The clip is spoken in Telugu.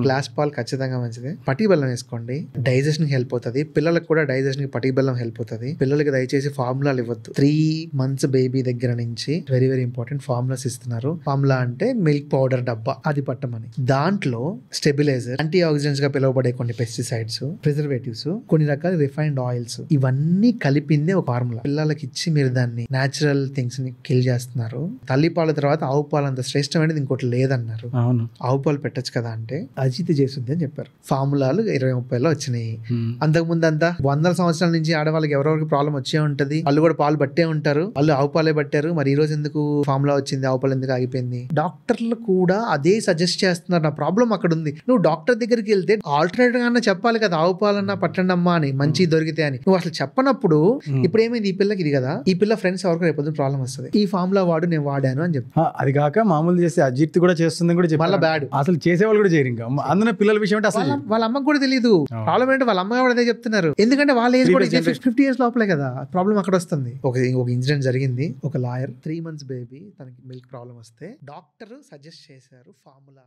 గ్లాస్ పాలు ఖచ్చితంగా మంచిది. పటి బెల్లం వేసుకోండి, డైజెషన్ కి హెల్ప్ అవుతుంది. పిల్లలకు కూడా డైజెషన్ కి పటి బెల్లం హెల్ప్ అవుతుంది. పిల్లలకి దయచేసి ఫార్ములాలు ఇవ్వద్దు. 3 months బేబీ దగ్గర నుంచి వెరీ వెరీ ఇంపార్టెంట్ ఫార్ములాస్ ఇస్తున్నారు. ఫార్ములా అంటే మిల్క్ పౌడర్ డబ్బా, అది పట్టమని. దాంట్లో స్టెబిలైజర్, యాంటీ ఆక్సిడెంట్స్ గా పిలువబడే కొన్ని పెస్టిసైడ్స్, ప్రిజర్వేటివ్స్, కొన్ని రకాల రిఫైన్డ్ ఆయిల్స్, ఇవన్నీ కలిపిందే ఒక ఫార్ములా. పిల్లలకి ఇచ్చి మీరు దాన్ని నేచురల్ థింగ్స్ ని కిల్ చేస్తున్నారు. తల్లిపాల తర్వాత ఆవు పాలు అంత శ్రేష్టమైనది ఇంకోటి లేదన్నారు. ఆవు పాలు పెట్టచ్చు కదా అంటే అజిత్ చేస్తుంది అని చెప్పారు. ఫార్ములాలు 20-30లో వచ్చినాయి. అంతకుముందు అంతా 100 సంవత్సరాల నుంచి ఆడవాళ్ళకి ఎవరెవరికి ప్రాబ్లం వచ్చే ఉంటది, వాళ్ళు కూడా పాలు పట్టే ఉంటారు, వాళ్ళు ఆవు పాలే పట్టారు. మరి ఈ రోజు ఎందుకు ఫార్ములా వచ్చింది, ఆవు పాలు ఎందుకు ఆగిపోయింది? డాక్టర్లు కూడా అదే సజెస్ట్ చేస్తున్నారు. నా ప్రాబ్లం అక్కడ ఉంది. నువ్వు డాక్టర్ దగ్గరికి వెళ్తే ఆల్టర్నేటివ్ గా చెప్పాలి కదా, ఆవు పాలన్నా పట్టండి అమ్మా అని, మంచి దొరికితే అని. నువ్వు అసలు చెప్పనప్పుడు ఇప్పుడు ఏమైంది, ఈ పిల్లకి ఇది కదా, ఈ పిల్ల ఫ్రెండ్స్ ఎవరికి రేపు ప్రాబ్లం వస్తుంది, ఈ ఫార్ములా వాడు నేను వాడాను అని చెప్తా. అది కాక మామూలు చేస్తే అజిత్ కూడా చేస్తుందని కూడా చెప్పాలి. బ్యాడ్ అసలు చేసేవాళ్ళు కూడా చేయరు. ఇంకా అందులో పిల్లల విషయం అంటే అసలు వాళ్ళ అమ్మకు కూడా తెలియదు. ప్రాబ్లం ఏంటంటే వాళ్ళ అమ్మ కూడా అదే చెప్తున్నారు. ఎందుకంటే వాళ్ళ ఏజ్ కూడా 50 years లోపలే కదా, ప్రాబ్లం అక్కడ వస్తుంది. ఒక ఇన్సిడెంట్ జరిగింది. ఒక లాయర్ 3 months బేబీ తనకి మిల్క్ ప్రాబ్లం వస్తే డాక్టర్ సజెస్ట్ చేశారు ఫార్ములా